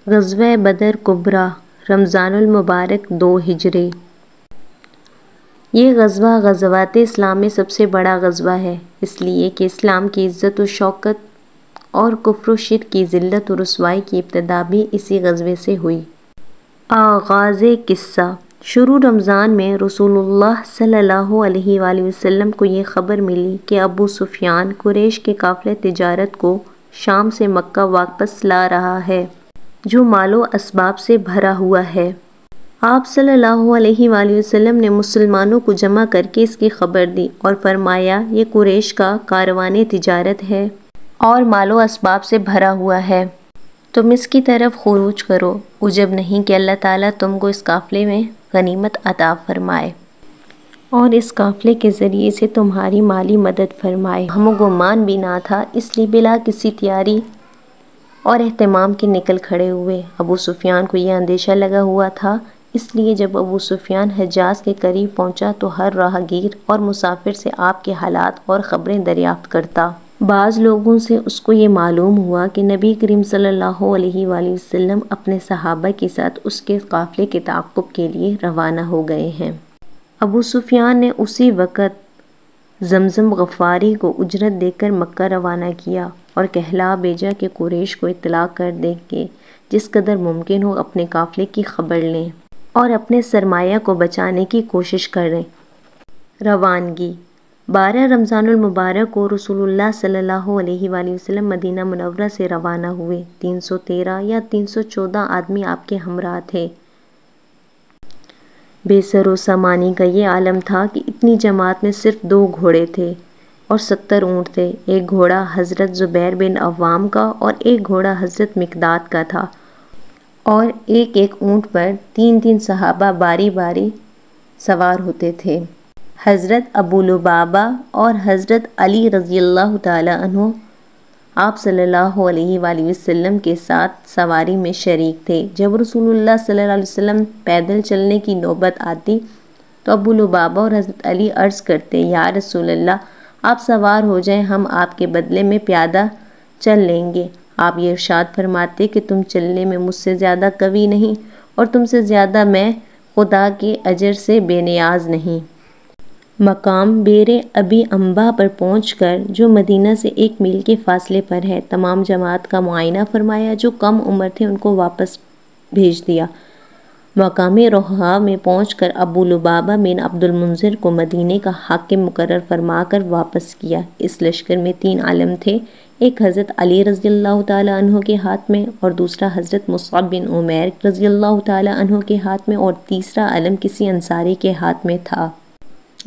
غزوہ بدر کبریٰ، رمضان المبارک 2 ہجری۔ یہ غزوہ غزوات اسلام میں سب سے بڑا غزوہ ہے، اس لیے کہ اسلام کی عزت و شوکت اور کفر و شرک کی ذلت و رسوائی کی ابتدا بھی اسی غزوے سے ہوئی۔ آغاز قصہ۔ شروع رمضان میں رسول اللہ صلی اللہ علیہ وآلہ وسلم کو یہ خبر ملی کہ ابو سفیان قریش کے قافلہ تجارت کو شام سے مکہ واپس لا رہا ہے، جو مال و اسباب سے بھرا ہوا ہے۔ آپ صلی اللہ علیہ وآلہ وسلم نے مسلمانوں کو جمع کر کے اس کی خبر دی اور فرمایا، یہ قریش کا کاروان تجارت ہے اور مال و اسباب سے بھرا ہوا ہے، تم اس کی طرف خروج کرو، عجب نہیں کہ اللہ تعالیٰ تم کو اس قافلے میں غنیمت عطا فرمائے اور اس قافلے کے ذریعے سے تمہاری مالی مدد فرمائے۔ ہم و گمان بھی نہ تھا، اس لیے بلا کسی تیاری اور اہتمام کے نکل کھڑے ہوئے۔ ابو سفیان کو یہ اندیشہ لگا ہوا تھا، اس لیے جب ابو سفیان حجاز کے قریب پہنچا تو ہر راہگیر اور مسافر سے آپ کے حالات اور خبریں دریافت کرتا۔ بعض لوگوں سے اس کو یہ معلوم ہوا کہ نبی کریم صلی اللہ علیہ وآلہ وسلم اپنے صحابہ کے ساتھ اس کے قافلے کے تعاقب کے لیے روانہ ہو گئے ہیں۔ ابو سفیان نے اسی وقت زمزم غفاری کو اجرت دے کر مکہ روانہ کیا اور کہلا بھیجا کہ قریش کو اطلاع کر دیں کہ جس قدر ممکن ہو اپنے قافلے کی خبر لیں اور اپنے سرمایہ کو بچانے کی کوشش کریں۔ روانگی۔ 12 رمضان المبارک کو رسول اللہ صلی اللہ علیہ وآلہ وسلم مدینہ منورہ سے روانہ ہوئے۔ 313 یا 314 آدمی آپ کے ہمراہ تھے۔ بے سر و سامانی کا یہ عالم تھا کہ اتنی جماعت میں صرف 2 گھوڑے تھے اور 70 اونٹ تھے۔ ایک گھوڑا حضرت زبیر بن عوام کا اور ایک گھوڑا حضرت مقداد کا تھا، اور ایک اونٹ پر 3 صحابہ باری باری سوار ہوتے تھے۔ حضرت ابو لبابہ اور حضرت علی رضی اللہ تعالی عنہ آپ صلی اللہ علیہ وآلہ وسلم کے ساتھ سواری میں شریک تھے۔ جب رسول اللہ صلی اللہ علیہ وسلم پیدل چلنے کی نوبت آتی تو ابو لبابہ اور حضرت علی عرض کرتے، یا رسول اللہ، آپ سوار ہو جائیں، ہم آپ کے بدلے میں پیادہ چل لیں گے۔ آپ یہ ارشاد فرماتے کہ تم چلنے میں مجھ سے زیادہ قوی نہیں اور تم سے زیادہ میں خدا کے اجر سے بے نیاز نہیں۔ مقام بیر ابی امبا پر پہنچ کر، جو مدینہ سے 1 میل کے فاصلے پر ہے، تمام جماعت کا معائنہ فرمایا۔ جو کم عمر تھے ان کو واپس بھیج دیا۔ مقام روحا میں پہنچ کر ابو لبابہ بن عبد المنذر کو مدینے کا حاکم مقرر فرما کر واپس کیا۔ اس لشکر میں 3 علم تھے، ایک حضرت علی رضی اللہ تعالی عنہ کے ہاتھ میں اور دوسرا حضرت مصعب بن عمیر رضی اللہ تعالی عنہ کے ہاتھ میں اور تیسرا علم کسی انصاری کے ہاتھ میں تھا۔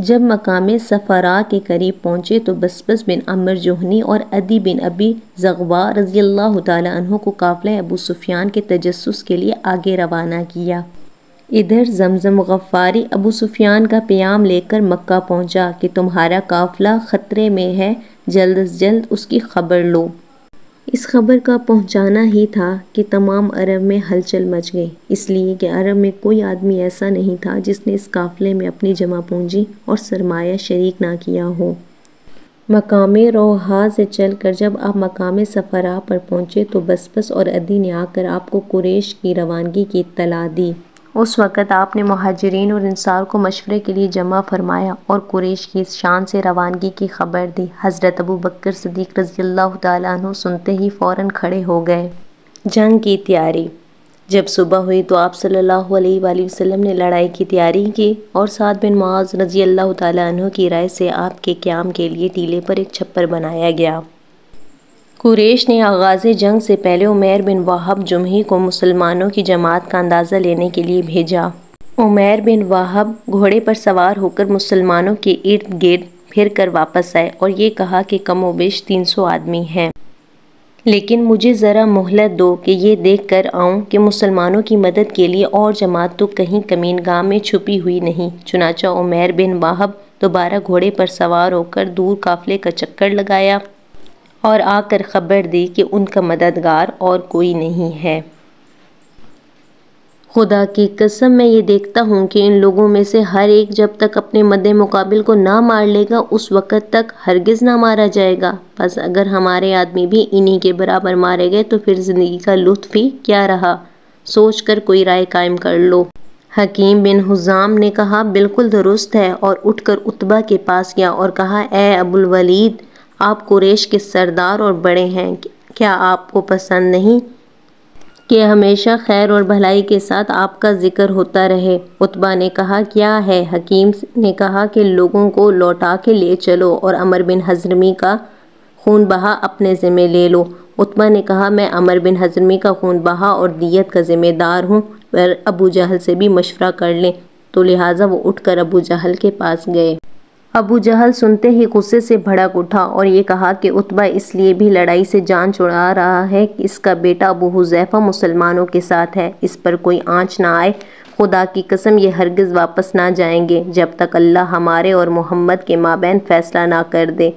جب مقام صفرا کے قریب پہنچے تو بسبس بن عمر جوہنی اور عدی بن ابی زغوا رضی اللہ تعالی عنہ کو قافلہ ابو سفیان کے تجسس کے لیے آگے روانہ کیا۔ ادھر زمزم غفاری ابو سفیان کا پیام لے کر مکہ پہنچا کہ تمہارا قافلہ خطرے میں ہے، جلد از جلد اس کی خبر لو۔ اس خبر کا پہنچانا ہی تھا کہ تمام عرب میں ہلچل مچ گئی، اس لیے کہ عرب میں کوئی آدمی ایسا نہیں تھا جس نے اس قافلے میں اپنی جمع پونجی اور سرمایہ شریک نہ کیا ہو۔ مقام روحا سے چل کر جب آپ مقام صفرا پر پہنچے تو بسبس اور عدی نے آ کر آپ کو قریش کی روانگی کی اطلاع دی۔ اس وقت آپ نے مہاجرین اور انصار کو مشورے کے لیے جمع فرمایا اور قریش کی اس شان سے روانگی کی خبر دی۔ حضرت ابو بکر صدیق رضی اللہ تعالیٰ عنہ سنتے ہی فوراً کھڑے ہو گئے۔ جنگ کی تیاری۔ جب صبح ہوئی تو آپ صلی اللہ علیہ وآلہ وسلم نے لڑائی کی تیاری کی اور سعد بن معاذ رضی اللہ تعالیٰ عنہ کی رائے سے آپ کے قیام کے لیے ٹیلے پر ایک چھپر بنایا گیا۔ قریش نے آغاز جنگ سے پہلے عمیر بن وہب جمحی کو مسلمانوں کی جماعت کا اندازہ لینے کے لیے بھیجا۔ عمیر بن وہب گھوڑے پر سوار ہو کر مسلمانوں کے ارد گرد پھر کر واپس آئے اور یہ کہا کہ کم و بیش 300 آدمی ہیں، لیکن مجھے ذرا مہلت دو کہ یہ دیکھ کر آؤں کہ مسلمانوں کی مدد کے لیے اور جماعت تو کہیں کمین گاہ میں چھپی ہوئی نہیں۔ چنانچہ عمیر بن وہب دوبارہ گھوڑے پر سوار ہو کر دور قافلے کا چکر لگایا اور آ کر خبر دی کہ ان کا مددگار اور کوئی نہیں ہے۔ خدا کی قسم میں یہ دیکھتا ہوں کہ ان لوگوں میں سے ہر ایک جب تک اپنے مد مقابل کو نہ مار لے گا اس وقت تک ہرگز نہ مارا جائے گا۔ بس اگر ہمارے آدمی بھی انہی کے برابر مارے گئے تو پھر زندگی کا لطف ہی کیا رہا۔ سوچ کر کوئی رائے قائم کر لو۔ حکیم بن حزام نے کہا بالکل درست ہے، اور اٹھ کر عتبہ کے پاس گیا اور کہا اے ابو الولید، آپ قریش کے سردار اور بڑے ہیں، کیا آپ کو پسند نہیں کہ ہمیشہ خیر اور بھلائی کے ساتھ آپ کا ذکر ہوتا رہے؟ عتبہ نے کہا کیا ہے؟ حکیم نے کہا کہ لوگوں کو لوٹا کے لے چلو اور عمر بن حضرمی کا خون بہا اپنے ذمہ لے لو۔ عتبہ نے کہا میں عمر بن حضرمی کا خون بہا اور دیت کا ذمہ دار ہوں، پر ابو جہل سے بھی مشورہ کر لیں، تو لہٰذا وہ اٹھ کر ابو جہل کے پاس گئے۔ ابو جہل سنتے ہی غصے سے بھڑک اٹھا اور یہ کہا کہ عتبہ اس لیے بھی لڑائی سے جان چھڑا رہا ہے کہ اس کا بیٹا ابو حذیفہ مسلمانوں کے ساتھ ہے، اس پر کوئی آنچ نہ آئے، خدا کی قسم یہ ہرگز واپس نہ جائیں گے جب تک اللہ ہمارے اور محمد کے مابین فیصلہ نہ کر دے۔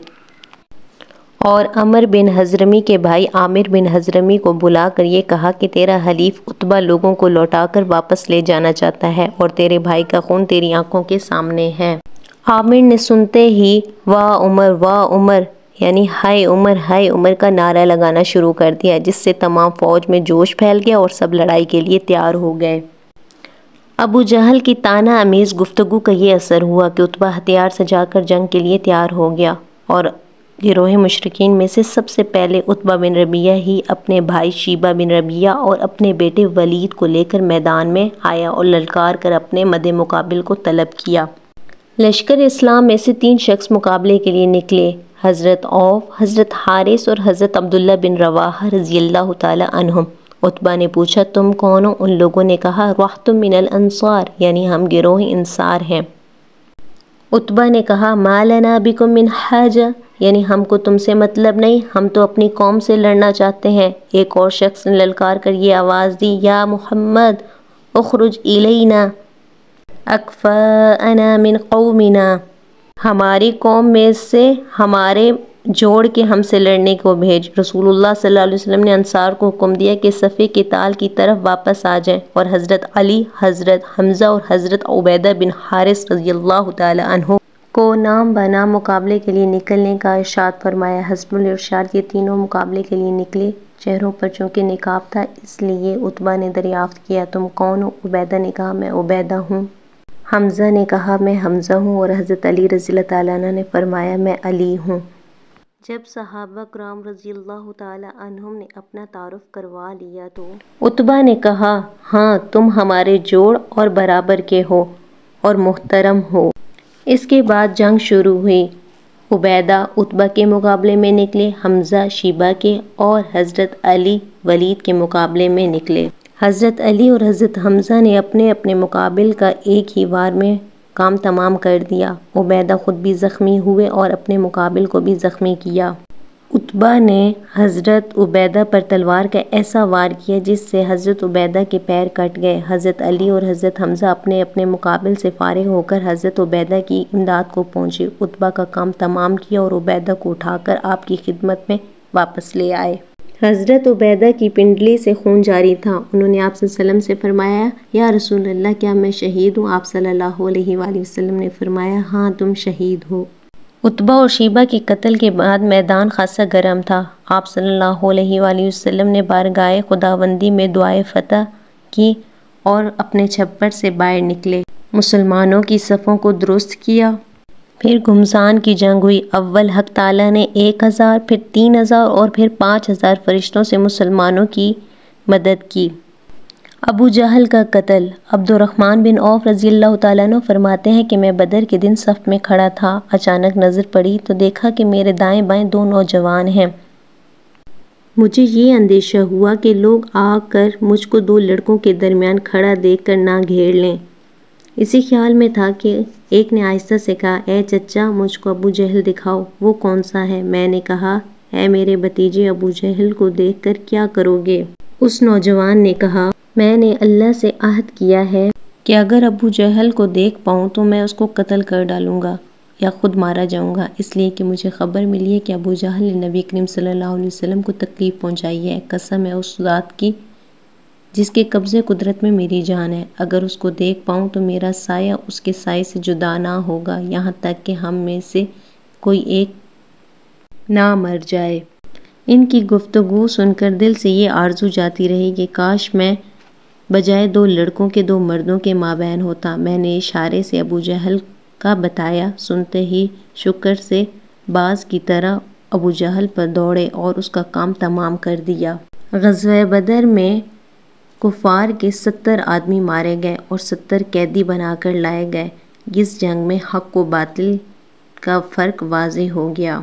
اور عمر بن حضرمی کے بھائی عامر بن حضرمی کو بلا کر یہ کہا کہ تیرا حلیف عتبہ لوگوں کو لوٹا کر واپس لے جانا چاہتا ہے اور تیرے بھائی کا خون تیری آنکھوں کے سامنے ہے۔ عامر نے سنتے ہی واہ عمر یعنی ہائے عمر کا نعرہ لگانا شروع کر دیا، جس سے تمام فوج میں جوش پھیل گیا اور سب لڑائی کے لیے تیار ہو گئے۔ ابو جہل کی طعنہ امیز گفتگو کا یہ اثر ہوا کہ عتبہ ہتھیار سجا کر جنگ کے لیے تیار ہو گیا، اور گروہ مشرکین میں سے سب سے پہلے عتبہ بن ربیعہ ہی اپنے بھائی شیبہ بن ربیعہ اور اپنے بیٹے ولید کو لے کر میدان میں آیا اور للکار کر اپنے مد مقابل کو طلب کیا۔ لشکر اسلام میں سے 3 شخص مقابلے کے لیے نکلے، حضرت عوف، حضرت حارث اور حضرت عبداللہ بن رواحہ رضی اللہ تعالی عنہم۔ عتبہ نے پوچھا تم کون ہو؟ ان لوگوں نے کہا رحتم من الانصار، یعنی ہم گروہ انصار ہیں۔ عتبہ نے کہا ما لنا بکم من حاجہ، یعنی ہم کو تم سے مطلب نہیں، ہم تو اپنی قوم سے لڑنا چاہتے ہیں۔ ایک اور شخص نے للکار کر یہ آواز دی یا محمد اخرج الینا اکفاءنا من قومنا، ہماری قوم میں سے ہمارے جوڑ کے ہم سے لڑنے کو بھیج۔ رسول اللہ صلی اللہ علیہ وسلم نے انصار کو حکم دیا کہ صف قتال کی طرف واپس آ جائیں، اور حضرت علی، حضرت حمزہ اور حضرت عبیدہ بن حارث رضی اللہ تعالی عنہ کو نام بنام مقابلے کے لیے نکلنے کا ارشاد فرمایا۔ حسب الارشاد یہ تینوں مقابلے کے لیے نکلے۔ چہروں پر چونکہ نقاب تھا اس لیے عتبہ نے دریافت کیا تم کون ہو؟ عبیدہ نے کہا میں عبیدہ ہوں۔ حمزہ نے کہا میں حمزہ ہوں، اور حضرت علی رضی اللہ تعالیٰ عنہ نے فرمایا میں علی ہوں۔ جب صحابہ کرام رضی اللہ تعالیٰ عنہم نے اپنا تعارف کروا لیا تو عتبہ نے کہا ہاں تم ہمارے جوڑ اور برابر کے ہو اور محترم ہو۔ اس کے بعد جنگ شروع ہوئی۔ عبیدہ عتبہ کے مقابلے میں نکلے، حمزہ شیبہ کے، اور حضرت علی ولید کے مقابلے میں نکلے۔ حضرت علی اور حضرت حمزہ نے اپنے اپنے مقابل کا ایک ہی وار میں کام تمام کر دیا۔ عبیدہ خود بھی زخمی ہوئے اور اپنے مقابل کو بھی زخمی کیا۔ عتبہ نے حضرت عبیدہ پر تلوار کا ایسا وار کیا جس سے حضرت عبیدہ کے پیر کٹ گئے۔ حضرت علی اور حضرت حمزہ اپنے اپنے مقابل سے فارغ ہو کر حضرت عبیدہ کی امداد کو پہنچے، عتبہ کا کام تمام کیا اور عبیدہ کو اٹھا کر آپ کی خدمت میں واپس لے آئے۔ حضرت عبیدہ کی پنڈلی سے خون جاری تھا۔ انہوں نے آپ صلی اللہ علیہ وسلم سے فرمایا یا رسول اللہ کیا میں شہید ہوں؟ آپ صلی اللہ علیہ وآلہ وسلم نے فرمایا ہاں تم شہید ہو۔ عتبہ اور شیبہ کے قتل کے بعد میدان خاصا گرم تھا۔ آپ صلی اللہ علیہ وآلہ وسلم نے بارگاہ خداوندی میں دعائے فتح کی اور اپنے چھپر سے باہر نکلے، مسلمانوں کی صفوں کو درست کیا۔ پھر گھمسان کی جنگ ہوئی۔ اول حق تعالیٰ نے 1000، پھر 3000 اور پھر 5000 فرشتوں سے مسلمانوں کی مدد کی۔ ابو جہل کا قتل۔ عبد الرحمن بن عوف رضی اللہ تعالیٰ عنہ فرماتے ہیں کہ میں بدر کے دن صف میں کھڑا تھا، اچانک نظر پڑی تو دیکھا کہ میرے دائیں بائیں 2 نوجوان ہیں۔ مجھے یہ اندیشہ ہوا کہ لوگ آ کر مجھ کو 2 لڑکوں کے درمیان کھڑا دیکھ کر نہ گھیر لیں۔ اسی خیال میں تھا کہ ایک نے آہستہ سے کہا اے چچا مجھ کو ابو جہل دکھاؤ، وہ کون سا ہے؟ میں نے کہا اے میرے بھتیجے ابو جہل کو دیکھ کر کیا کرو گے؟ اس نوجوان نے کہا میں نے اللہ سے عہد کیا ہے کہ اگر ابو جہل کو دیکھ پاؤں تو میں اس کو قتل کر ڈالوں گا یا خود مارا جاؤں گا، اس لیے کہ مجھے خبر ملی ہے کہ ابو جہل نے نبی کریم صلی اللہ علیہ وسلم کو تکلیف پہنچائی ہے۔ قسم ہے اس ذات کی جس کے قبضے قدرت میں میری جان ہے، اگر اس کو دیکھ پاؤں تو میرا سایہ اس کے سائے سے جدا نہ ہوگا یہاں تک کہ ہم میں سے کوئی ایک نہ مر جائے۔ ان کی گفتگو سن کر دل سے یہ آرزو جاتی رہی کہ کاش میں بجائے 2 لڑکوں کے 2 مردوں کے مابین ہوتا۔ میں نے اشارے سے ابو جہل کا بتایا۔ سنتے ہی شکر سے باز کی طرح ابو جہل پر دوڑے اور اس کا کام تمام کر دیا۔ غزوہ بدر میں کفار کے 70 آدمی مارے گئے اور 70 قیدی بنا کر لائے گئے۔ اس جنگ میں حق و باطل کا فرق واضح ہو گیا۔